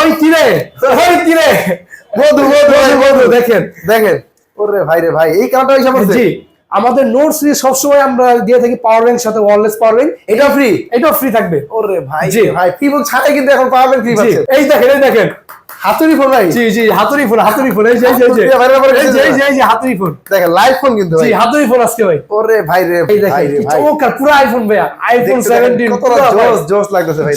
ওই কিরে বধু বধু বধু দেখেন দেখেন। ওরে ভাই রে ভাই, এই কারণটা হিসাব আছে। জি, আমাদের নোট সিরিজ সবসময় আমরা দিয়ে থাকি পাওয়ার ব্যাংক সাথে ওয়্যারলেস পাওয়ার ব্যাংক, এটাও ফ্রি থাকবে। ওরে ভাই জি ভাই, ফিবক ছাড়াই কিন্তু এখন পাওয়ার ব্যাংক ফ্রি পাচ্ছেন। এই দেখেন হাতুড়ি ফোন ভাই। জি জি, হাতুড়ি ফোন এই যে হাতুড়ি ফোন দেখেন, লাইভ ফোন কিন্তু ভাই। জি, হাতুড়ি ফোন আজকে ভাই। ওরে ভাই রে এই দেখেন কি চমৎকার পুরো আইফোন ভাইয়া, আইফোন 17 কতটা জোস লাগতেছে ভাই।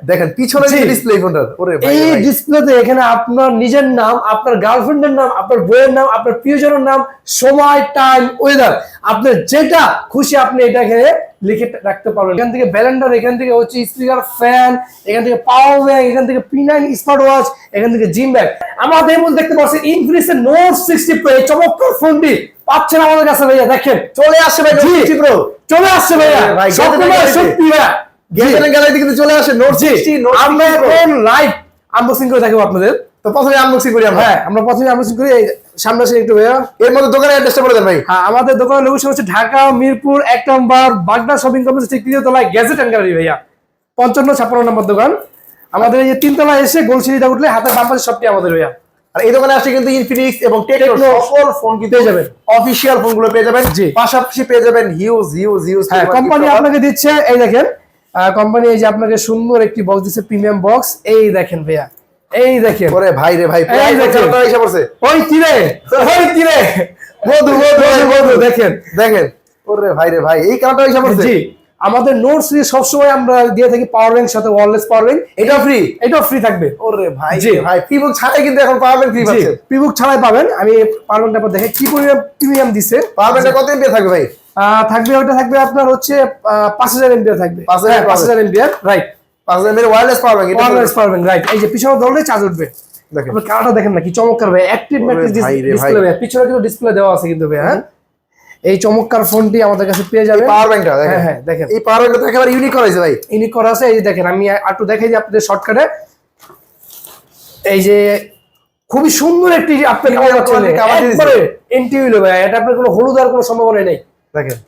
দেখেন পিছনে যে ডিসপ্লে ফোনটার, ওরে ভাই এই ডিসপ্লেতে এখানে আপনার নিজের নাম, আপনার গার্লফ্রেন্ডের নাম, আপনার বইয়ের নাম, আপনার প্রিয়জনের নাম, সময়, টাইম, ওয়েদার, আপনার যেটা খুশি আপনি এটা এখানে লিখে রাখতে পারবেন। এখান থেকে ব্যালেন্ডার, এখান থেকে হচ্ছে স্পিকার, ফ্যান, এখান থেকে পাওয়ার ব্যাংক, এখান থেকে P9 স্মার্ট ওয়াচ, এখান থেকে জিম ব্যাগ। আমাদের মধ্যে দেখতে পাচ্ছেন ইনফিনিক্সের নোট 60 প্রো এই চমৎকার ফোনটি পাচ্ছেন আমাদের কাছে ভাইয়া। দেখেন চলে আসছে ভাই, নোট 60 প্রো চলে আসছে ভাইয়া। সত্যি ভাইয়া, গেজেন গ্যালারি কিন্তু চলে আসে নোট 60। আমরা এখন লাইভ আনবক্সিং করে দেখাবো আপনাদের। তো প্রথমে আনবক্সিং করি আমরা। হ্যাঁ, আমরা প্রথমে আনবক্সিং করি। সামনে আসেন একটু ভাইয়া। এর মধ্যে দোকানের অ্যাড্রেসটা বলে দেন ভাই। হ্যাঁ, আমাদের দোকানের লোকেশন হচ্ছে ঢাকা মিরপুর 1 নম্বর বাগদা শপিং কমপ্লেক্স ঠিক 3 তলায় গ্যাজেট এন্ড গ্যালারি ভাইয়া, 55-56 নম্বর দোকান আমাদের। এই যে 3 তলায় এসে গোলসিঁড়িটা উঠলে হাতের বাম পাশে সবটি আমাদের ভাইয়া। আর এই দোকানে আসলে কিন্তু ইনফিনিক্স এবং টেকনো সকল ফোন কিন্তু পেয়ে যাবেন, অফিশিয়াল ফোনগুলো পেয়ে যাবেন। পাশাপাশি পেয়ে যাবেন হিউজ। হ্যাঁ, কোম্পানি আপনাকে দিচ্ছে, এই দেখেন কোম্পানি এই যে আপনাকে সুন্দর একটি বক্স দিচ্ছে, প্রিমিয়াম বক্স। এই দেখেন ভাইয়া, এই দেখেন। ওরে ভাই রে ভাই, এই দেখেন ওই কিরে বধু দেখেন। ওরে ভাই রে ভাই, এই কারণটা হিসাব আছে। জি, আমাদের নোট সিরিজ সবসময় আমরা দিয়ে থাকি পাওয়ার ব্যাংক সাথে ওয়্যারলেস পাওয়ার ব্যাংক, এটাও ফ্রি থাকবে। ওরে ভাই জি ভাই, ফিবক ছাড়াই কিন্তু এখন পাওয়ার ব্যাংক ফ্রি পাচ্ছেন। ফিবক ছাড়াই পাবেন। আমি পাওয়ার ব্যাংকটা দেখে কি প্রিমিয়াম দিছে। পাওয়ার ব্যাংকটা কত এমপি থাকবে ভাই? ওটা থাকবে আপনার হচ্ছে 5000 এমপিআর থাকবে। 5000 MPR, right. 5000 MPR wireless power bank, wireless power bank, right. এই যে পিছনে ধরলে চার্জ উঠবে। দেখেন আপনি কালারটা দেখেন না কি চমৎকার ভাই, অ্যাক্টিভ ম্যাট্রিক্স ডিসপ্লে ভাই। পিছনে কিন্তু ডিসপ্লে দেওয়া আছে কিন্তু ভাই। হ্যাঁ, এই চমৎকার ফোনটি আমাদের কাছে পেয়ে যাবেন। পাওয়ার ব্যাংকটা দেখেন। হ্যাঁ দেখেন, এই পাওয়ার ব্যাংকটা একেবারে ইউনিক করা হয়েছে ভাই। ইউনিক করা আছে। এই যে দেখেন, আমি একটু দেখাই দিই আপনাদের শর্টকাটে। এই যে খুবই সুন্দর একটি আপনার একবারে এন্টিউইল ভাই, এটা আপনার কোনো হলুদ আর কোনো সম্ভাবনা নেই। দেখেন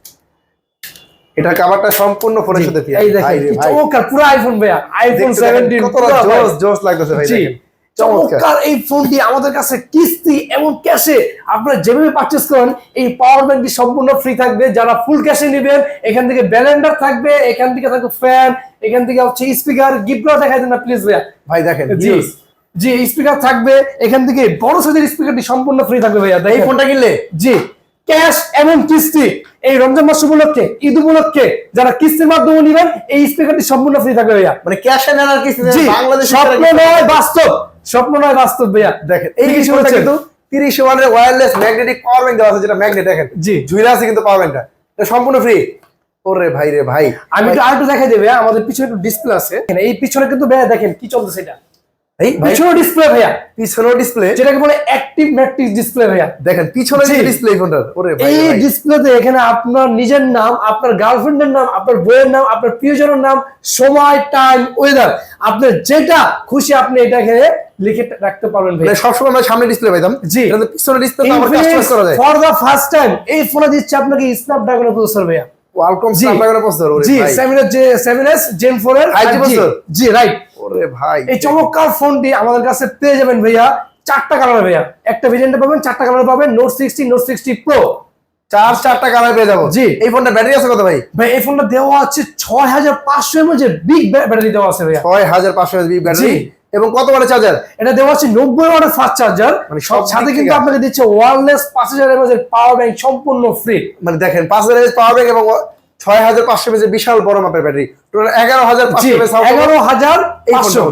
এটা কভারটা সম্পূর্ণ ফোনের সাথে ফিট। এই দেখেন কি চমৎকার পুরো আইফোন ভাই, আইফোন 17 কতটা জোস লাগতেছে ভাই। দেখেন চমৎকার এই ফোনটি আমাদের কাছে কিস্তি এবং ক্যাশে আপনারা যেভাবে পারচেজ করেন, এই পাওয়ার ব্যাংকটি সম্পূর্ণ ফ্রি থাকবে। যারা ফুল ক্যাশে নেবেন, এখান থেকে ব্যালেন্ডার থাকবে, এখান থেকে থাকবে ফ্যান, এখান থেকে হচ্ছে স্পিকার। গিফটগুলো দেখাই দেন না প্লিজ ভাইয়া। ভাই দেখেন, জি স্পিকার থাকবে, এখান থেকে বড় সাইজের স্পিকারটি সম্পূর্ণ ফ্রি থাকবে ভাইয়া। এই ফোনটা কিনলে জি ক্যাশ এবং কিস্তি, এই রমজান মাস উপলক্ষে, ঈদ উপলক্ষে যারা কিস্তির মাধ্যমে নেবেন, এই স্পিকারটি সম্পূর্ণ ফ্রি থাকবে ভাইয়া। মানে ক্যাশে নেন আর কিস্তি জি, বাংলাদেশ স্বপ্ন নয় বাস্তব ভাইয়া। দেখেন এই ফোনটা কিন্তু 30 ওয়াটের ওয়্যারলেস ম্যাগনেটিক পাওয়ার ব্যাংক দেওয়া আছে, যেটা ম্যাগনেট। দেখেন জি ঝুলা আছে কিন্তু পাওয়ার ব্যাংকটা, এটা সম্পূর্ণ ফ্রি। ওরে ভাই রে ভাই, আমি একটু আরেকটু দেখাই দেবে। আমাদের পিছনে একটু ডিসপ্লে আছে, এই পিছনে কিন্তু ভাইয়া দেখেন কি চলতেছে। এটা এই পিছনে ডিসপ্লে ভাইয়া, পিছনে ডিসপ্লে, যেটাকে বলে অ্যাক্টিভ ম্যাট্রিক্স ডিসপ্লে ভাইয়া। দেখেন পিছনে যে ডিসপ্লে ফোনটার, ওরে ভাই এই ডিসপ্লেতে এখানে আপনার নিজের নাম, আপনার গার্লফ্রেন্ডের নাম, আপনার বইয়ের নাম, আপনার প্রিয়জনের নাম, সময়, টাইম, ওয়েদার, আপনার যেটা খুশি আপনি এটা এখানে লিখে রাখতে পারবেন ভাই। মানে সবসময় আমরা সামনে ডিসপ্লে পাইতাম। জি, এটা পিছনে ডিসপ্লে আমার কাস্টমাইজ করা যায়। ফর দা ফার্স্ট টাইম এই ফোনে দিচ্ছে আপনাকে স্ন্যাপড্রাগনের প্রসেসর ভাইয়া। ওয়ালকম স্ন্যাপড্রাগনের প্রসেসর। ওরে জি, ভাই 7S Gen 4 এর 5G প্রসেসর। জি রাইট। ওরে ভাই, এই চমৎকার ফোনটি আমাদের কাছে পেয়ে যাবেন ভাইয়া 4টা কালার ভাইয়া। একটা ভেরিয়েন্টে পাবেন, 4টা কালার পাবেন। নোট 60, নোট 60 প্রো, চারটা কালার পেয়ে যাবো। জি, এই ফোনটা ব্যাটারি আছে কত ভাই? ভাই এই ফোনটা দেওয়া আছে 6500 mAh এর বিগ ব্যাটারি দেওয়া আছে ভাইয়া। 6500 এর বিগ ব্যাটারি এবং কত ওয়াটের চার্জার? এটা দেওয়া আছে 90 ওয়াটের ফাস্ট চার্জার। মানে সব সাথে কিন্তু আপনাকে দিচ্ছে ওয়্যারলেস 5000 mAh এর পাওয়ার ব্যাংক সম্পূর্ণ ফ্রি। মানে দেখেন 5000 mAh পাওয়ার ব্যাংক এবং 6500 mAh এর বিশাল বড় মাপের ব্যাটারি, টোটাল 11500 mAh। 11500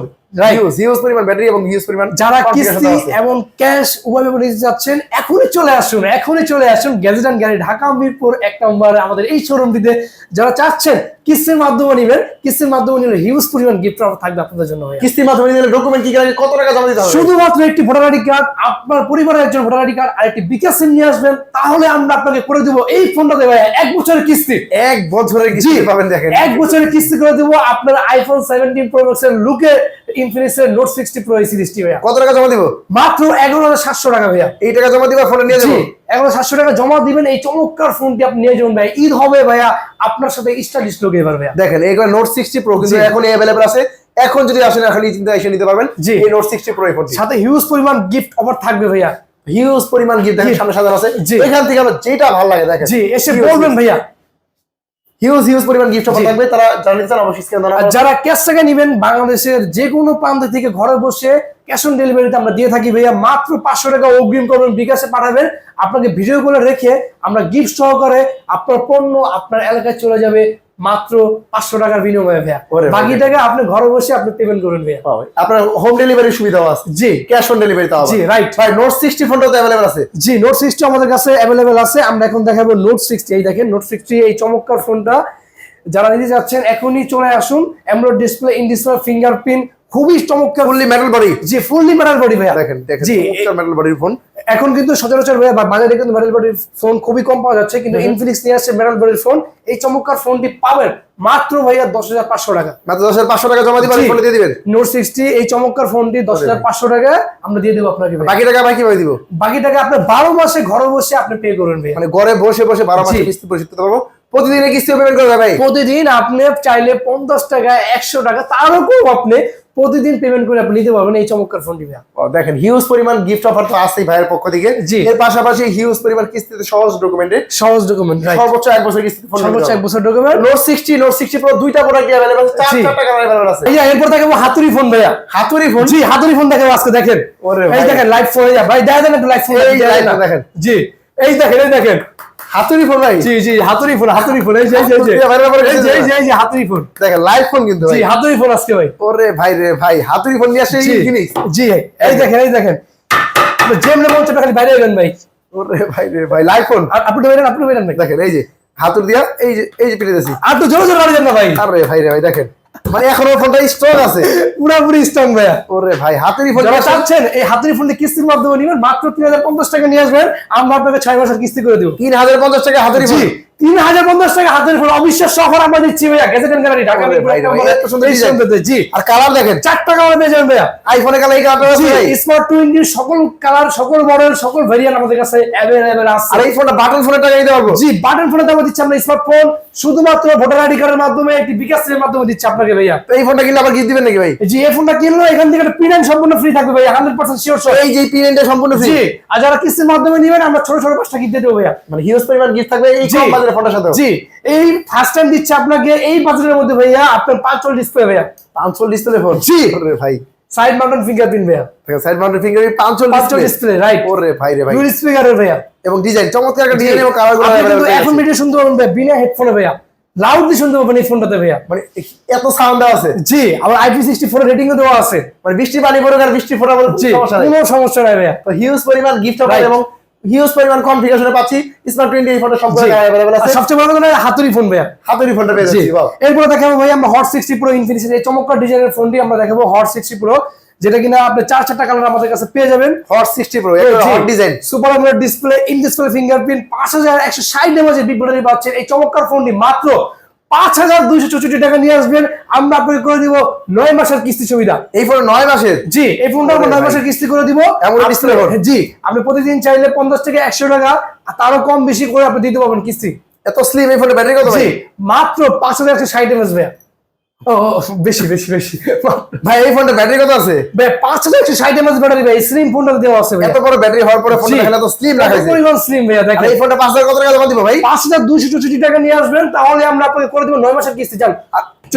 হিউজ পরিমাণ ব্যাটারি এবং হিউজ পরিমাণ। যারা কিস্তি এবং ক্যাশ উভয় ব্যবহার নিতে যাচ্ছেন, এখনই চলে আসুন gadget and gallery, Dhaka Mirpur 1 নম্বরে আমাদের এই শোরুমটিতে। যারা চাচ্ছেন কিস্তির মাধ্যমে নেবেন, কিস্তির মাধ্যমে নিলে হিউজ পরিমাণ গিফট থাকবে আপনাদের জন্য। কিস্তির মাধ্যমে নিলে ডকুমেন্ট কি কত টাকা জমা দিতে হবে? শুধুমাত্র একটি ভোটার আইডি কার্ড, আপনার পরিবারের একজন ভোটার আইডি কার্ড আর একটি বিকাশ সিম নিয়ে আসবেন, তাহলে আমরা আপনাকে করে দেব এই ফোনটা দেব 1 বছরের কিস্তি। 1 বছরের কিস্তি পাবেন। দেখেন 1 বছরের কিস্তি করে দেব আপনার আইফোন 17 প্রো ম্যাক্স এর লুকে ইনফিনিক্সের নোট 60 প্রো এই সিরিজটি ভাইয়া। কত টাকা জমা দিব? মাত্র 11700 টাকা ভাইয়া। এই টাকা জমা দিবা ফোন নিয়ে যাবো। 11700 টাকা জমা দিবেন, এই চমৎকার ফোনটি আপনি নিয়ে যাবেন ভাই। ঈদ হবে ভাইয়া, আপনার সাথে স্টাইলিশ লুক এবার ভাইয়া। দেখেন এই নোট 60 প্রো কিন্তু এখন अवेलेबल আছে এখন যদি আসেন এখন এই চিন্তা এসে নিতে পারবেন জি। এই নোট 60 প্রো এই ফোনটি। সাথে হিউজ পরিমাণ গিফট অফার থাকবে ভাইয়া, হিউজ পরিমাণ গিফট দেখেন সামনে সাজানো আছে। জি। এখান থেকে আপনার যেটা ভালো লাগে দেখেন জি এসে বলবেন ভাইয়া। হিউজ পরিমাণ গিফট অফার জি। থাকবে, তারা জানতে চান অবশ্যই স্ক্রিনে দেওয়া আর নাম্বার। যারা ক্যাশ টাকা নেবেন বাংলাদেশের যে কোনো প্রান্ত থেকে ঘরে বসে ক্যাশ অন ডেলিভারিতে আমরা দিয়ে থাকি ভাইয়া। মাত্র 500 টাকা অগ্রিম করবেন, বিকাশে পাঠাবেন, আপনাকে ভিডিও কলে রেখে আমরা গিফট সহকারে আপনার পণ্য আপনার এলাকায় চলে যাবে মাত্র 500 টাকার বিনিময়ে ভাইয়া। ওরে ভাই। বাকি টাকা আপনি ঘরে বসে আপনি পেমেন্ট করবেন ভাইয়া। আপনার হোম ডেলিভারির সুবিধাও আছে, জি ক্যাশ অন ডেলিভারি তাও জি রাইট। ভাই নোট 60 ফোনটাও তো अवेलेबल আছে। জি নোট 60 আমাদের কাছে অ্যাভেলেবেল আছে। আমরা এখন দেখাবো নোট 60। এই দেখেন নোট 60 এই চমৎকার ফোনটা যারা নিতে যাচ্ছেন এখনই চলে আসুন। AMOLED display, in display fingerprint, খুবই চমৎকার, ফুললি মেটাল বডি। জি ফুললি মেটাল বডি ভাইয়া। দেখেন জি চমৎকার মেটাল বডির ফোন। এখন কিন্তু সচরাচর ভাইয়া বাজারে কিন্তু মেটাল বডির ফোন খুবই কম পাওয়া যাচ্ছে, কিন্তু ইনফিনিক্স নিয়ে আসছে মেটাল বডির ফোন। এই চমৎকার ফোনটি পাবেন মাত্র ভাইয়া 10,500 টাকা। মাত্র 10,500 টাকা জমা দিবেন, জি। ফোন দিয়ে দিবেন। নোট 60 এই চমৎকার ফোনটি 10,500 টাকা আমরা দিয়ে দেবো আপনাকে ভাই। বাকি টাকা ভাই কিভাবে দিব? বাকি টাকা আপনি 12 মাসে ঘরে বসে আপনি পে করবেন ভাইয়া। মানে ঘরে বসে বসে 12 মাসের জি। কিস্তি পরিশোধ করতে পারবো, প্রতিদিনের কিস্তি পেমেন্ট করবে ভাই। প্রতিদিন আপনি চাইলে 50 টাকা 100 টাকা তারও কম আপনি প্রতিদিন পেমেন্ট করে আপনি নিতে পারবেন এই চমৎকার ফোনটি ভাইয়া। দেখেন হিউজ পরিমাণ গিফট অফার তো আছেই ভাইয়ের পক্ষ থেকে। জি। এর পাশাপাশি হিউজ পরিমাণ কিস্তিতে সহজ ডকুমেন্টে সহজ ডকুমেন্ট রাইট। সর্বোচ্চ 1 বছর কিস্তিতে ফোন সর্বোচ্চ 1 বছর ডকুমেন্ট। নোট 60 প্রো দুইটা প্রোডাক্ট अवेलेबल আছে, জি। 4 টাকা अवेलेबल আছে। ভাইয়া এরপর দেখাবো হাতুড়ি ফোন ভাইয়া। হাতুড়ি ফোন। জি হাতুড়ি ফোন দেখাবো আজকে দেখেন। ওরে এই ভাই। দেখেন লাইভ ফোন ভাই দেখেন একটু লাইভ ফোন এই live phone দেখেন। জি এই দেখেন এই দেখেন হাতুড়ি ফোন ভাই। জি জি হাতুড়ি ফোন এই যে এই যে এই যে হাতুড়ি ফোন। দেখেন লাইভ ফোন কিন্তু জি ভাই। হাতুড়ি ফোন আজকে ভাই। ওরে ভাই রে ভাই, হাতুড়ি ফোন নিয়ে আসে জি এই জিনিস। জি এই দেখেন এই দেখেন যেমন মন চাপে খালি বাইরে গেলেন ভাই। ওরে ভাই রে ভাই, লাইভ ফোন। আর আপনি বেরেন ভাই। দেখেন এই যে হাতুড়ি দিয়া এই যে পিটে দিছি। আর তো জোরে জোরে গাড়ি যান না ভাই। আরে ভাই রে ভাই দেখেন, মানে এখনো ফোনটা স্ট্রং আছে। পুরোপুরি স্ট্রং ভাইয়া। ওরে ভাই হাতুড়ি ফোন যারা চাচ্ছেন এই হাতুড়ি ফোনটি কিস্তির মাধ্যমে নিবেন মাত্র 3050 টাকা নিয়ে আসবেন, আমরা আপনাকে 6 মাসের কিস্তি করে দেব। 3050 টাকা হাতুড়ি জি ফোন। 3050 টাকা হাতুড়ি ফোন অবিশ্বাস্য অফার আমরা দিচ্ছি ভাইয়া। গ্যাজেট এন্ড গ্যালারি ঢাকা ওরে ভাই রে ভাই, এত সুন্দর ডিজাইন। জি আর কালার দেখেন, 4 টাকা আমরা পেয়ে যাবেন ভাইয়া। আইফোনে কালার এই কালার আছে ভাই। স্মার্ট 20 সকল কালার সকল মডেল সকল ভেরিয়েন্ট আমাদের কাছে अवेलेबल আছে। আর এই ফোনটা বাটন ফোনের টাকা দিতে পারবো। জি বাটন ফোনে দাম দিচ্ছি আমরা স্মার্টফোন শুধুমাত্র ভোটার আইডি কার্ডের মাধ্যমে একটি বিকাশ এর মাধ্যমে দিচ্ছি আপনাকে ভাইয়া। তো এই ফোনটা কিনলে আবার গিফট দিবেন নাকি ভাই? জি এই ফোনটা কিনলে এখান থেকে প্রিন্ট সম্পূর্ণ ফ্রি থাকবে ভাইয়া, 100% শিওর সব। এই যে পিনটা সম্পূর্ণ ফ্রি। জি আর যারা কিস্তির মাধ্যমে নেবেন আমরা ছোট ছোট 5টা গিফট দিয়ে দেবো ভাইয়া। মানে হিউজ পরিমাণ গিফট থাকবে এই জি। কম বাজারের ফোনটার সাথে। জি এই ফার্স্ট টাইম দিচ্ছি আপনাকে এই বাজারের মধ্যে ভাইয়া আপনার 5 ডিসপ্লে ভাইয়া। 500 ডিসপ্লে ফোন। জি। ওরে ভাই সাইড মাউন্টেন ফিঙ্গারপ্রিন্ট ভাইয়া। দেখেন side mounted finger 500 5 display right. ওরে ভাই রে ভাই, দুই স্পিকারের ভাইয়া। এবং ডিজাইন চমৎকার একটা ডিজাইন এবং কালার গুলো আপনি কিন্তু अवेलेबल এখন ভিডিও শুনতে পাবেন ভাইয়া বিনা হেডফোনে ভাইয়া, লাউডলি শুনতে পাবেন এই ফোনটাতে ভাইয়া। মানে এত সাউন্ড আছে। জি আবার IP64 রেটিং ও দেওয়া আছে। মানে বৃষ্টি পানি পড়ুক আর বৃষ্টি ফোটা বলুক জি সমস্যা নেই। কোনো সমস্যা নাই ভাইয়া। তো হিউজ পরিমাণ গিফট অফার Right. এবং হিউজ পরিমাণ কনফিগারেশনে পাচ্ছি। স্মার্ট 20 এই ফোনটা সম্পূর্ণ জি। अवेलेबल আর আছে। সবচেয়ে বড় কথা হাতুড়ি ফোন ভাইয়া। হাতুড়ি ফোনটা পেয়ে জি যাচ্ছি বাহ। এরপরে দেখাবো ভাইয়া আমরা হট 60 প্রো ইনফিনিক্স এই চমৎকার ডিজাইনের ফোনটি আমরা দেখাবো হট 60 প্রো, যেটা কিনা আপনি 4টা কালার আমাদের কাছে পেয়ে যাবেন। হট 60 প্রো এটা hot design. Super AMOLED display, in display fingerprint, 5160 mAh big battery পাচ্ছেন। এই চমৎকার ফোনটি মাত্র 5264 টাকা নিয়ে আসবেন, আমরা আপনাকে করে দিব 9 মাসের কিস্তি সুবিধা। এই ফোন 9 মাসের। জি এই ফোনটা আমরা 9 মাসের কিস্তি করে দিব। AMOLED display phone. জি আপনি প্রতিদিন চাইলে 50 থেকে 100 টাকা আর তারও কম বেশি করে আপনি দিতে পারবেন কিস্তি। এত স্লিম এই ফোনের ব্যাটারি কত ভাই? জি মাত্র 5160 এমএএইচ ভাইয়া। ও বেশি বেশি বেশি ভাই এই ফোনটা ব্যাটারি কত আছে? ভাই 5160 এমএএইচ ব্যাটারি ভাই, স্লিম ফোনটা দেওয়া আছে ভাই। এত বড় ব্যাটারি হওয়ার পরে ফোনটা এখানে তো স্লিম রাখাইছে। পরিমাণ স্লিম ভাইয়া আর দেখেন। এই ফোনটা 5000 কত টাকা জমা দিব ভাই? 5264 টাকা নিয়ে আসবেন, তাহলে আমরা আপনাকে করে দিব 9 মাসের কিস্তি। চাল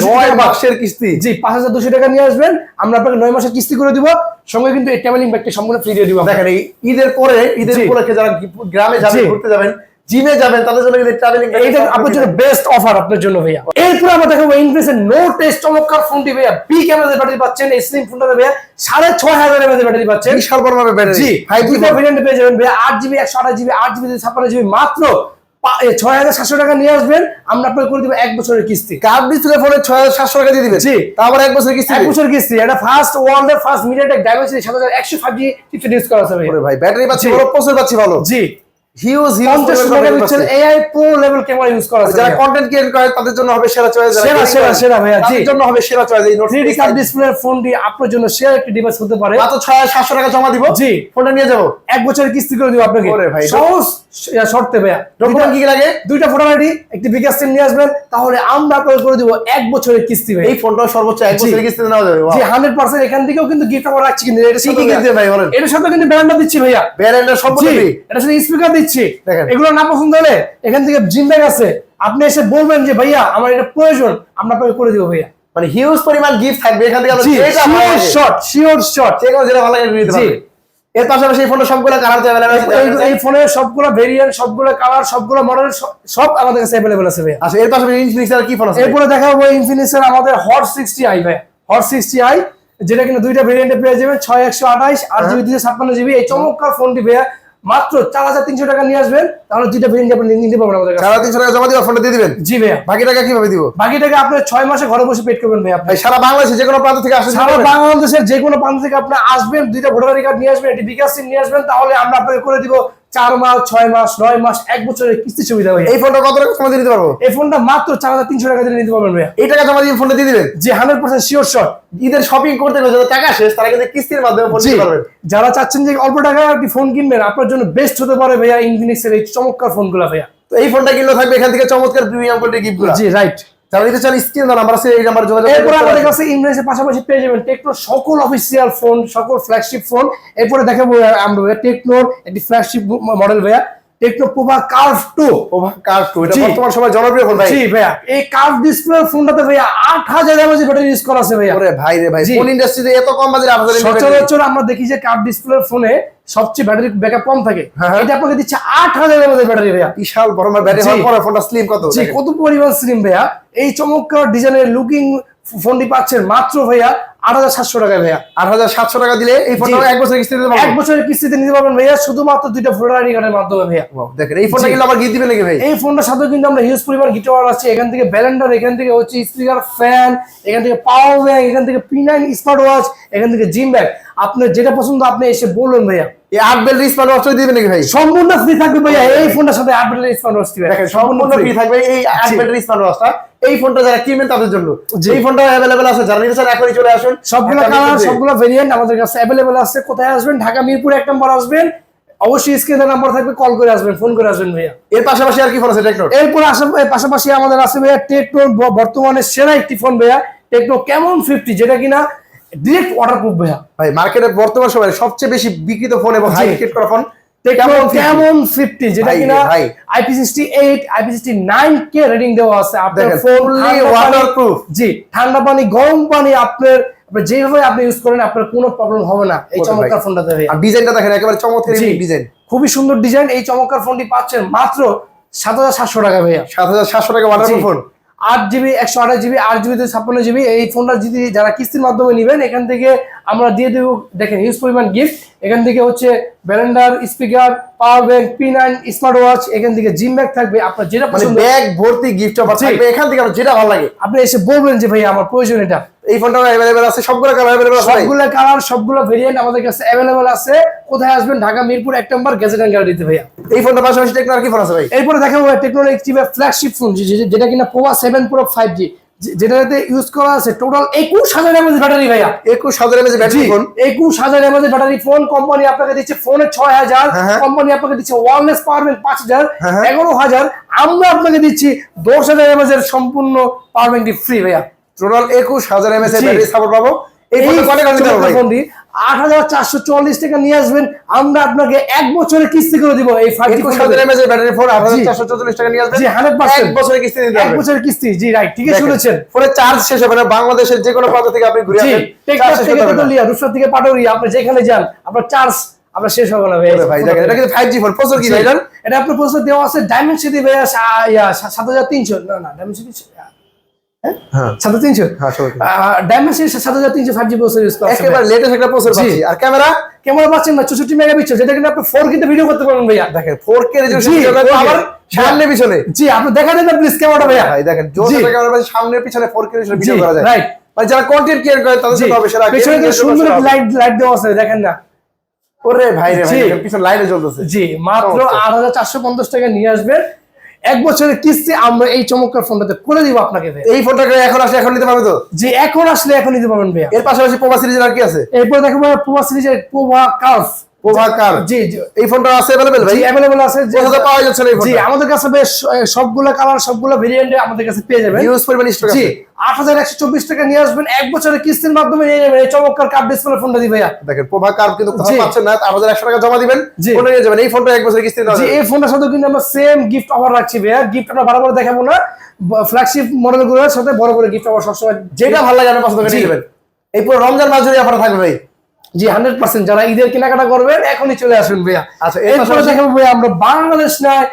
9 মাসের কিস্তি। জি 5200 টাকা নিয়ে আসবেন, আমরা আপনাকে 9 মাসের কিস্তি করে দিব, সঙ্গে কিন্তু এই ট্রাভেলিং ব্যাগটা সম্পূর্ণ ফ্রি দিয়ে দিব। দেখেন এই ঈদের পরে ঈদের জি। উপলক্ষে যারা গ্রামে যাবেন, জি। ঘুরতে যাবেন, জিমে যাবেন, তাদের জন্য কিন্তু ট্রাভেলিং এইটা আপনার জন্য বেস্ট অফার আপনার জন্য ভাইয়া। এরপর আমরা দেখাবো ইনফিনিক্সের নোট টেস্ট চমৎকার ফোনটি ভাইয়া। বি ক্যামেরার ব্যাটারি পাচ্ছেন এই স্লিম ফোনটাতে ভাইয়া 6500 এমএএইচ ব্যাটারি পাচ্ছেন। বিশাল বড় ভাবে ব্যাটারি। জি 5G দুটো ভেরিয়েন্ট পেয়ে যাবেন ভাইয়া, 8GB 128GB 8GB 56GB মাত্র 6700 টাকা নিয়ে আসবেন, আমরা আপনাকে করে দিব 1 বছরের কিস্তি। কার্ড ডিসপ্লে ফোনে 6700 টাকা দিয়ে দিবেন। জি। তারপর 1 বছরের কিস্তি। 1 বছরের কিস্তি। এটা ফার্স্ট ওয়ার্ল্ডের first MediaTek Dimensity 7100 5G chipset use করা আছে ভাইয়া। ওরে ভাই ব্যাটারি পাচ্ছি জি। বড়, প্রসেসর পাচ্ছি ভালো। জি huge 50 megapixel AI pro level camera use করা আছে যারা ভাইয়া। কন্টেন্ট ক্রিয়েট করে তাদের জন্য হবে সেরা চয়েস। সেরা ভাইয়া। জি তাদের জন্য হবে সেরা চয়েস এই নোট 3D কার্ভ ডিসপ্লে ফোনটি আপনার জন্য সেরা একটি ডিভাইস হতে পারে। মাত্র 6700 টাকা জমা দিব। জি ফোনটা নিয়ে যাব। 1 বছরের কিস্তি করে দিব আপনাকে। ওরে ভাই, সহজ শর্তে ভাইয়া। ডকুমেন্ট কি কি লাগে? দুইটা ভোটার আইডি, একটি বিকাশ সিম নিয়ে আসবেন, তাহলে আমরা আপনাকে করে দিব 1 বছরের কিস্তি ভাই। এই ফোনটা সর্বোচ্চ 1 বছরের কিস্তিতে নেওয়া যাবে। জি 100%। এখান থেকেও কিন্তু গিফট আমরা রাখছি, কিন্তু এটা কি কি কিনতে ভাই বলেন? এটার সাথে কিন্তু ব্যান্ডটা দিচ্ছি ভাইয়া, ব্যান্ডটা সম্পূর্ণ ফ্রি, এটার সাথে স্পিকার দিচ্ছি। দেখেন এগুলো না পছন্দ হলে এখান থেকে জিম ব্যাগ আছে, আপনি এসে বলবেন যে ভাইয়া আমার এটা প্রয়োজন, আমরা আপনাকে করে দিব ভাইয়া। মানে হিউজ পরিমাণ গিফট থাকবে এখান থেকে। আমরা যেটা ভালো লাগে শিওর শট যে কোনো যেটা ভালো লাগে নিতে পারবেন। এর পাশাপাশি এই ফোনের সবগুলো কালার তো अवेलेबल আছে। এই ফোনের সবগুলো ভেরিয়েন্ট, সবগুলো কালার, সবগুলো মডেল সব আমাদের কাছে अवेलेबल আছে ভাই। আচ্ছা এর পাশাপাশি ইনফিনিক্স এর কি ফোন আছে? এরপরে দেখাবো ইনফিনিক্স এর আমাদের হট 60i ভাই। হট 60i যেটা কিনা দুইটা ভেরিয়েন্টে পেয়ে যাবেন, 6128 8GB 256GB। এই চমৎকার ফোনটি ভাইয়া মাত্র 4300 টাকা নিয়ে আসবেন, তাহলে দুইটা ভেরিয়েন্ট আপনি নিতে পারবেন আমাদের কাছে। 4300 টাকা জমা দিয়ে ফোনটা দিয়ে দিবেন? জি ভাইয়া। বাকি টাকা কিভাবে দিব? বাকি টাকা আপনি 6 মাসে ঘরে বসে পেড করবেন ভাইয়া। ভাই সারা বাংলাদেশে যে কোনো প্রান্ত থেকে আসেন, সারা বাংলাদেশের যে কোনো প্রান্ত থেকে আপনি আসবেন, দুইটা ভোটার আইডি কার্ড নিয়ে আসবেন, একটি বিকাশ সিম নিয়ে আসবেন, তাহলে আমরা আপনাকে করে দিব 4 মাস 6 মাস 9 মাস 1 বছরের কিস্তি সুবিধা ভাই। এই ফোনটা কত টাকা জমা দিয়ে দিতে পারবো? এই ফোনটা মাত্র 4300 টাকা দিয়ে নিতে পারবেন ভাইয়া। এই টাকা জমা দিয়ে ফোনটা দিয়ে দিবেন? জি 100% শিওর শট। ঈদের শপিং করতে গেলে যাদের টাকা শেষ, তারা কিন্তু কিস্তির মাধ্যমে ফোন নিতে পারবেন। যারা চাচ্ছেন যে অল্প টাকায় একটি ফোন কিনবেন, আপনার জন্য বেস্ট হতে পারে ভাইয়া ইনফিনিক্স এর এই চমৎকার ফোনগুলো ভাইয়া। তো এই ফোনটা কিনলে থাকবে এখান থেকে চমৎকার প্রিমিয়াম কোয়ালিটির গিফটগুলো। জি রাইট। যারা নিতে চান স্ক্রিন নাম্বার আছে, এই নাম্বারে যোগাযোগ এরপর করতে আমাদের পারেন। কাছে ইনফিনিক্সের পাশাপাশি পেয়ে যাবেন টেকনোর সকল অফিসিয়াল ফোন, সকল ফ্ল্যাগশিপ ফোন। এরপরে দেখাবো আমরা টেকনোর একটি ফ্ল্যাগশিপ মডেল ভাইয়া, techno Pova curve 2। Pova curve 2 এটা জি। বর্তমান সময় জনপ্রিয় ফোন ভাই। জি ভাইয়া, এই কার্ভ ডিসপ্লে ফোনটাতে ভাইয়া 8000 mAh ব্যাটারি ইউজ করা আছে ভাইয়া। ওরে ভাই রে ভাই, জি। ফোন ইন্ডাস্ট্রিতে এত কম বাজেট 8000 mAh সচরাচর আমরা দেখি যে কার্ভ ডিসপ্লে ফোনে সবচেয়ে ব্যাটারি ব্যাকআপ কম থাকে, হ্যাঁ। এটা আপনাকে দিচ্ছে 8000 mAh ব্যাটারি ভাইয়া। বিশাল বড় ব্যাটারি জি। হওয়ার পরে ফোনটা স্লিম কত জি দেখেন। কত পরিমাণ স্লিম ভাইয়া। এই চমৎকার ডিজাইনের লুকিং ফোনটি পাচ্ছেন মাত্র ভাইয়া 8700 টাকায় ভাইয়া। 8700 টাকা দিলে এই ফোনটা জি। 1 বছরের কিস্তিতে দিতে 1 পারবেন। বছরের কিস্তিতে নিতে পারবেন ভাইয়া, শুধুমাত্র দুইটা ভোটার আইডি কার্ডের মাধ্যমে ভাইয়া। Wow, দেখেন এই ফোনটা জি। কিনলে আবার গিফট দিবেন নাকি ভাই? এই ফোনটার সাথে কিন্তু আমরা হিউজ পরিমাণ গিফট অর্ডার আছে। এখান থেকে ব্যালেন্ডার, এখান থেকে হচ্ছে স্পিকার, ফ্যান, এখান থেকে পাওয়ার ব্যাংক, এখান থেকে P9 স্মার্ট ওয়াচ, এখান থেকে জিম ব্যাগ। আপনার যেটা পছন্দ আপনি এসে বলবেন ভাইয়া। এই 8 বেল রিসপান্ড ওয়াচ দিবেন নাকি ভাই? সম্পূর্ণ ফ্রি থাকবে ভাইয়া এই ফোনটার সাথে। 8 বেলের স্মার্ট ওয়াচ দিবেন, দেখেন সম্পূর্ণ ফ্রি থাকবে এই 8 জি। বেল রিসপান্ড ওয়াচটা। এই ফোনটা যারা কিনবেন তাদের জন্য জি। এই ফোনটা अवेलेबल আছে, যারা নিতে চান এখনই চলে আসুন। সবগুলো কালার, সবগুলো ভেরিয়েন্ট আমাদের কাছে অ্যাভেলেবল আছে। কোথায় আসবেন? ঢাকা মিরপুর 1 নম্বর আসবেন, অবশ্যই স্ক্রিনে নাম্বার থাকবে, কল করে আসবেন, ফোন করে আসবেন ভাইয়া। এর পাশাপাশি আর কি ফোন আছে টেকনোর? এরপর পাশাপাশি আমাদের আছে ভাইয়া টেকনোর বর্তমানে সেরা একটি ফোন ভাইয়া, টেকনো ক্যামন 50, যেটা কিনা ডিরেক্ট ওয়াটারপ্রুফ ভাইয়া। ভাই মার্কেটে বর্তমান সময়ে সবচেয়ে বেশি বিক্রিত ফোন এবং জি। হাই রেট করা ফোন টেকনো ক্যামন 50, যেটা ভাই রে কিনা ভাই। IP68 IP69K রেটিং দেওয়া আছে। আপনার দেখেন, ফোন fully waterproof। জি, ঠান্ডা পানি গরম পানি আপনার যেভাবে আপনি ইউজ করেন আপনার কোনো প্রবলেম হবে না এই ওকে চমৎকার ভাই। ফোনটাতে ভাইয়া। আর ডিজাইনটা দেখেন একেবারে চমৎকার জি। ডিজাইন। খুবই সুন্দর ডিজাইন। এই চমৎকার ফোনটি পাচ্ছেন মাত্র 7700 টাকা ভাইয়া। 7700 টাকা waterproof phone. 8GB 128GB 8GB 56GB। এই ফোনটা যদি যারা কিস্তির মাধ্যমে নেবেন, এখান থেকে আমরা দিয়ে দেবো দেখেন হিউজ পরিমাণ গিফট। এখান থেকে হচ্ছে blender, speaker, power bank, P9 smart watch, এখান থেকে জিম ব্যাগ থাকবে। আপনার যেটা মানে পছন্দ ব্যাগ ভর্তি গিফট অফার জি। থাকবে এখান থেকে আপনার যেটা ভালো লাগে আপনি এসে বলবেন যে ভাই আমার প্রয়োজন এটা। এই ফোনটা अवेलेबल আছে, সবগুলো কালার अवेलेबल আছে ভাই। সবগুলো কালার, সবগুলো ভেরিয়েন্ট আমাদের কাছে অ্যাভেলেবল আছে। কোথায় আসবেন? ঢাকা মিরপুর 1 নম্বর, গ্যাজেট এন্ড গ্যালারিতে ভাইয়া। এই ফোনটা পাশাপাশি টেকনো আর কি ফোন আছে ভাই? এরপরে দেখাবো টেকনোর একটি ফ্ল্যাগশিপ ফোন, যেটা কিনা পোভা 7 Pro 5G, যেটাতে ইউজ করা আছে টোটাল 21000 mAh ব্যাটারি ভাইয়া। 21000 mAh battery phone. 21000 mAh battery phone. Company আপনাকে দিচ্ছে ফোনে 6000, হ্যাঁ। কোম্পানি আপনাকে দিচ্ছে ওয়্যারলেস পাওয়ার ব্যাংক 5000, হ্যাঁ। 11000। আমরা আপনাকে দিচ্ছি 10000 mAh এর সম্পূর্ণ পাওয়ার ব্যাংকটি ফ্রি ভাইয়া। টোটাল 21000 mAh জি। ব্যাটারি সাপোর্ট পাবো। এই ফোনটা কত টাকা দিতে হবে ভাই? ফোনটি 8444 টাকা নিয়ে আসবেন, আমরা আপনাকে 1 বছরের কিস্তি করে দিব। এই 21000 mAh ব্যাটারি ফোন 8444 টাকা নিয়ে আসবেন। জি 100% 1 বছরের কিস্তি দিতে 1 হবে। বছরের কিস্তি। জি রাইট, ঠিকই শুনেছেন। ফোনে চার্জ শেষ হবে না, বাংলাদেশের যে কোনো প্রান্ত থেকে আপনি ঘুরে জি, আসেন টেকনাফ চার্জ শেষ থেকে হবে না। তেতুলিয়া, রূপসা থেকে পাটুরিয়া, আপনি যেখানে যান আপনার চার্জ আপনার শেষ হবে না ভাই। ওরে ভাই দেখেন এটা কিন্তু 5G ফোন। প্রসেসর কি ভাই এটার? এটা আপনার প্রসেসর দেওয়া আছে ডাইমেনসিটি ভাইয়া 7300, না ডাইমেনসিটি হ্যাঁ 7300, হ্যাঁ সবাই ডাইমেনসিটি 7300 5G প্রসেসর ইউজ করা আছে। একেবারে লেটেস্ট একটা প্রসেসর জি। পাচ্ছি। আর ক্যামেরা ক্যামেরা পাচ্ছেন না 64 মেগাপিক্সেল, যেটা কিন্তু আপনি 4K তে ভিডিও করতে পারবেন ভাইয়া। দেখেন 4K রেজোলিউশন জি, ক্যামেরা 4K আবার সামনে পিছনে। জি আপনি দেখা দেন না প্লিজ ক্যামেরাটা ভাইয়া। ভাই দেখেন জোর জি। একটা ক্যামেরা পাচ্ছি, সামনে পিছনে 4K রেজোলিউশন জি ভিডিও করা যায়। রাইট। মানে যারা কন্টেন্ট ক্রিয়েট করে তাদের জি জন্য হবে সেরা। পেছনে কি সুন্দর লাইট দেওয়া আছে দেখেন না। ওরে ভাই রে ভাই জি। দেখেন পিছনে লাইটে জ্বলতেছে। জি মাত্র চমৎকার। 8450 টাকা নিয়ে আসবেন, 1 বছরের কিস্তি আমরা এই চমৎকার ফোনটাতে করে দিব আপনাকে ভাইয়া। এই ফোনটাকে এখন আসলে এখন নিতে পারবে তো? জি এখন আসলে এখন নিতে পারবেন ভাইয়া। এর পাশাপাশি পোভা সিরিজের আর কি আছে? এরপর দেখো ভাইয়া পোভা সিরিজের পোভা কার্ভ প্রভাকার। জি জি এই ফোনটা আছে अवेलेबल ভাই? জি अवेलेबल আছে। কোথায় পাওয়া যাচ্ছে না এই জি ফোনটা? আমাদের কাছে বেশ সবগুলা কালার সবগুলা ভেরিয়েন্টে আমাদের কাছে পেয়ে যাবেন। হিউজ পরিমাণ স্টক জি আছে। 8124 টাকা নিয়ে আসবেন, এক বছরের কিস্তির মাধ্যমে নিয়ে যাবেন এই চমৎকার কার্ভ ডিসপ্লে ফোনটা দি ভাইয়া। দেখেন প্রভাকার কিন্তু কোথাও জি। পাচ্ছেন না, 8100 টাকা জমা দিবেন, জি। ফোন নিয়ে যাবেন। এই ফোনটা এক বছরের কিস্তি দেওয়া জি যাবে। এই ফোনটার সাথে কিন্তু আমরা সেম গিফট অফার রাখছি ভাইয়া। গিফট আমরা বারবার দেখাবো না, ফ্ল্যাগশিপ মডেলগুলোর সাথে বড় করে গিফট অফার সবসময় যেটা ভালো লাগে আপনি পছন্দ করে জি। নিয়ে যাবেন। এই পুরো রমজান মাস জুড়ে অফার থাকবে ভাই। জি 100% যারা ঈদের কেনাকাটা করবেন এখনই চলে আসুন ভাইয়া। আচ্ছা, এর এরপরে পাশাপাশি- দেখাবো ভাইয়া আমরা বাংলাদেশ নয়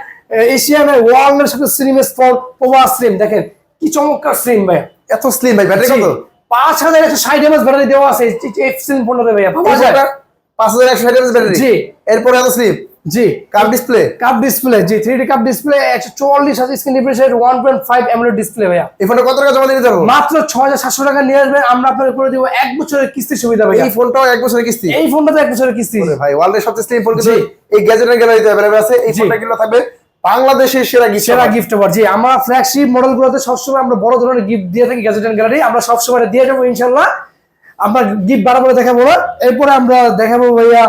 এশিয়া নয় ওয়ার্ল্ডের সাথে সিরিমেস ফোন পোভা স্লিম। দেখেন কি চমৎকার স্লিম ভাইয়া। এত স্লিম ভাই, ব্যাটারি কত? 5160 mAh ব্যাটারি দেওয়া আছে এই স্লিম ফোনটাতে ভাইয়া। ভাবা যায়? 5160 এমএএইচ ব্যাটারি। জি। এরপরে এত স্লিম জি কার্ভ ডিসপ্লে। কাপ ডিসপ্লে, জি 3D cup display, 144 hertz screen refresh rate, 1.5 AMOLED display ভাইয়া। এই ফোনটা কত টাকা জমা দিতে পারবো? মাত্র 6700 টাকা নিয়ে আসবেন, আমরা আপনাকে করে দিব এক বছরের কিস্তি সুবিধা ভাইয়া। এই ফোনটাও এক বছরের কিস্তি। এই ফোনটাতে এক বছরের কিস্তি। ওরে ভাই, ওয়ার্ল্ডের সবচেয়ে স্লিম ফোন কিন্তু জি। এই গ্যাজেটের গ্যালারিতে अवेलेबल আছে। এই জি। ফোনটা কিন্তু থাকবে বাংলাদেশের সেরা গিফট। সেরা গিফট অফার। জি আমার ফ্ল্যাগশিপ মডেলগুলোতে সবসময় আমরা বড় ধরনের গিফট দিয়ে থাকি গ্যাজেট এন্ড গ্যালারি, আমরা সবসময় দিয়ে যাবো ইনশাআল্লাহ। আমরা গিফট বাড়াবো দেখাবো না। এরপরে আমরা দেখাবো ভাইয়া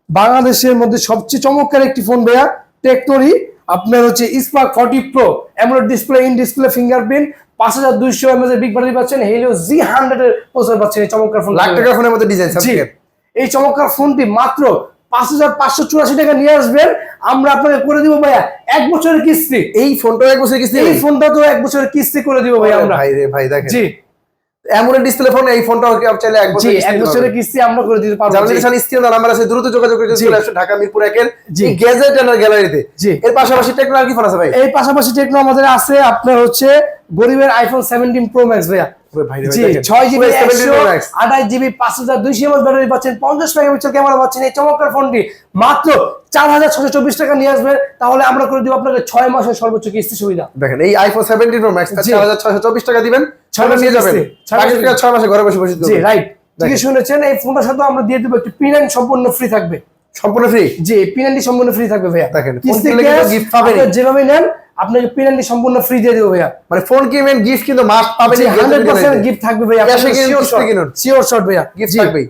বাংলাদেশের মধ্যে সবচেয়ে চমৎকার একটি ফোন ভাইয়া, টেকনোরি আপনার হচ্ছে spark 40 pro, AMOLED display, in display fingerprint, 5200 mAh এর বিগ ব্যাটারি পাচ্ছেন, হেলিও G100 এর প্রসেসর পাচ্ছেন এই চমৎকার ফোন। লাখ টাকার ফোনের মধ্যে ডিজাইন জি এই চমৎকার ফোনটি মাত্র 5584 টাকা নিয়ে আসবেন, আমরা আপনাকে করে দিব ভাইয়া এক বছরের কিস্তি। এই ফোনটাও এক বছরের কিস্তি। এই ফোনটা তো এক বছরের কিস্তি করে দিব ভাই আমরা। ভাই রে ভাই, দেখেন জি এমন ডিসপ্লে ফোন, এই ফোনটাও কি আপনি চাইলে এক জি বছরের এক বছরের কিস্তি আমরা করে দিতে পারবো। জানালে স্ক্রিন নাম্বার আছে, দ্রুত যোগাযোগ করে জি। চলে আসুন ঢাকা মিরপুর 1 এর জি। এই গ্যাজেট এন্ড গ্যালারিতে। জি। এর পাশাপাশি টেকনো আর কি ফোন আছে ভাই? এই পাশাপাশি টেকনো আমাদের আছে আপনার হচ্ছে গরিবের আইফোন 17 প্রো ম্যাক্স ভাইয়া। ওরে ভাই রে ভাই, জি দেখেন 6GB 17 Pro Max। 128GB 5200 mAh battery পাচ্ছেন, 50 মেগাপিক্সেল ক্যামেরা পাচ্ছেন এই চমৎকার ফোনটি মাত্র 4624 টাকা নিয়ে আসবেন, তাহলে আমরা করে দিব আপনাকে 6 মাসের সর্বোচ্চ কিস্তি সুবিধা। দেখেন এই আইফোন 17 Pro Max জি। 4624 টাকা দিবেন, 6 মাস নিয়ে যাবেন। কিস্তি। বাকি টাকা 6 মাসে ঘরে বসে বসে জি দিবেন। রাইট ঠিকই শুনেছেন। এই ফোনটার সাথে আমরা দিয়ে দেব একটি P9 সম্পূর্ণ ফ্রি থাকবে। সম্পূর্ণ ফ্রি। জি P90 সম্পূর্ণ ফ্রি থাকবে ভাইয়া। দেখেন, ফোন কিস্তি কিনলে কিন্তু gift পাবেনই। আপনি যেভাবে নেন আপনাকে P90 সম্পূর্ণ ফ্রি দিয়ে দেব ভাইয়া। মানে ফোন কিনবেন গিফট কিন্তু মাস্ট পাবেন। জি 100% গিফট থাকবে ভাইয়া। ক্যাশে কিনুন, কিস্তি কিনুন, শিওর শট ভাইয়া, গিফট জি। থাকবেই।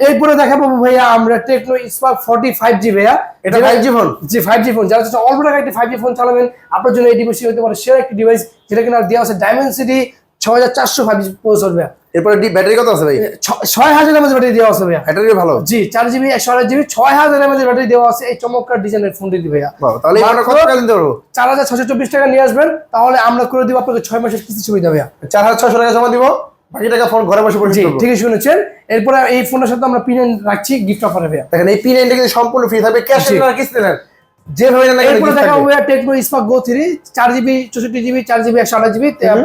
এরপরে দেখাবো ভাইয়া আমরা টেকনো স্পার্ক 40 5G ভাইয়া। এটা 5G ফোন? জি 5G ফোন। যারা হচ্ছে অল্প টাকা একটি 5G ফোন চালাবেন আপনার জন্য এই ডিভাইসটি হতে পারে সেরা একটি ডিভাইস, যেটা কিনা দেওয়া আছে ডায়মেনসিটি 6400 5G প্রসেসর ভাইয়া। এরপরে ব্যাটারি কত আছে ভাই? 6000 mAh ব্যাটারি দেওয়া আছে ভাইয়া। ব্যাটারি ভালো। জি 4GB 128GB 6000 mAh ব্যাটারি দেওয়া আছে এই চমৎকার ডিজাইনের ফোনটি দিবে ভাইয়া। বাহ, তাহলে এই ফোনটা কত টাকা দিতে পারবো? 4624 টাকা নিয়ে আসবেন, তাহলে আমরা করে দিব আপনাকে 6 মাসের কিস্তি সুবিধা ভাইয়া। 4600 টাকা জমা দিব, বাকি টাকা ফোন ঘরে বসে বসে জি করবো। ঠিকই শুনেছেন। এরপরে এই ফোনের সাথে আমরা P9 রাখছি গিফট অফারে ভাইয়া। দেখেন এই P9 টা কিন্তু সম্পূর্ণ ফ্রি থাকবে, ক্যাশে জি। না কিস্তি নেন যেভাবে নেন না কেন এরপরে gift দেখা থাকবে। হবে টেকনো স্পার্ক গো 3 4GB 64GB 4GB 128GB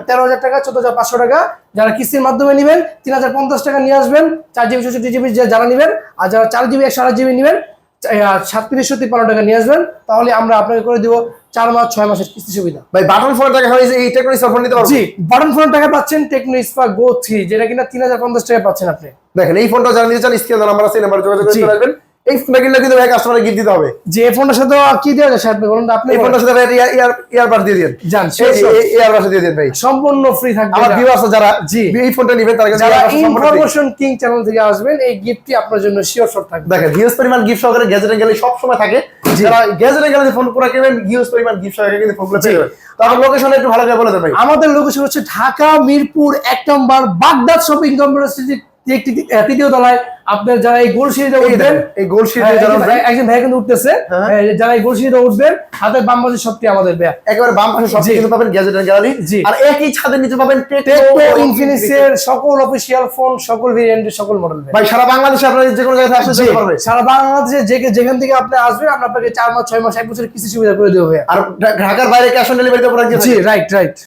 13000 টাকা 14500 টাকা। যারা কিস্তির মাধ্যমে নেবেন 3050 টাকা নিয়ে আসবেন, 4GB 64GB যারা নেবেন, আর যারা 4GB 128GB নেবেন 3753 টাকা নিয়ে আসবেন, তাহলে আমরা আপনাকে করে দিব 4 মাস 6 মাসের কিস্তি সুবিধা। ভাই বাটন ফোন টাকা হয় এই টেকনো ফোন নিতে পারবো। জি বাটন ফোনের টাকা পাচ্ছেন টেকনো স্পার্ক গো 3, যেটা কিনা 3050 টাকা পাচ্ছেন আপনি। দেখেন এই ফোনটা যারা নিতে চান স্ক্রিন নাম্বার আছে, এই নাম্বারে যোগাযোগ করে জি। চলে আসবেন। এই ফোনটা কিনলে কিন্তু ভাই কাস্টমারকে গিফট দিতে হবে। যে এই ফোনটার সাথে কি দেওয়া যায় সাথে বলুন তো আপনি। এই ফোনটার সাথে ভাই ইয়ারবাড দিয়ে দিন, জান ইয়ারবাড দিয়ে দিন ভাই। সম্পূর্ণ ফ্রি থাকবে। আমার ভিউয়ার্স যারা জি। এই ফোনটা নেবেন তারা কিন্তু যারা earbud সম্পূর্ণ free। ইনফরমেশন কিং চ্যানেল থেকে আসবেন এই গিফটটি আপনার জন্য শিওর শট থাকবে। দেখেন হিউজ পরিমাণ গিফট সহকারে গ্যাজেট গ্যালারি সব সময় থাকে। যারা গ্যাজেট গ্যালারি ফোন পুরো কিনবেন হিউজ পরিমাণ গিফট সহকারে কিন্তু ফোনগুলো পেয়ে যাবেন। তো আমার লোকেশন একটু ভালো করে বলে দেন ভাই। আমাদের লোকেশন হচ্ছে ঢাকা মিরপুর 1 নম্বর বাগদাদ শপিং কমপ্লেক্স তৃতীয় তলায়। আপনার যারা এই গোল সিঁড়িতে উঠবেন, এই গোল সিঁড়িতে যারা উঠবেন, একজন ভাই কিন্তু উঠতেছে, হ্যাঁ। যারা এই গোল সিঁড়িতে উঠবেন হাতের বাম পাশে সবটি আমাদের ভাইয়া। একেবারে বাম পাশে সব জি। কিছু পাবেন গ্যাজেট গ্যালারি। জি। আর একই ছাদের নিচে পাবেন টেকনো ইনফিনিক্স এর সকল অফিশিয়াল ফোন, সকল ভেরিয়েন্টের সকল মডেল ভাই। ভাই সারা বাংলাদেশে আপনারা যে কোনো জায়গায় আসতে জি, পারবেন। সারা বাংলাদেশে যেখান থেকে আপনি আসবেন আমরা আপনাকে 4 মাস 6 মাস 1 বছরের কিস্তি সুবিধা করে দেবো ভাইয়া। আর ঢাকার বাইরে ক্যাশ অন ডেলিভারিতে পুরো জি রাইট রাইট।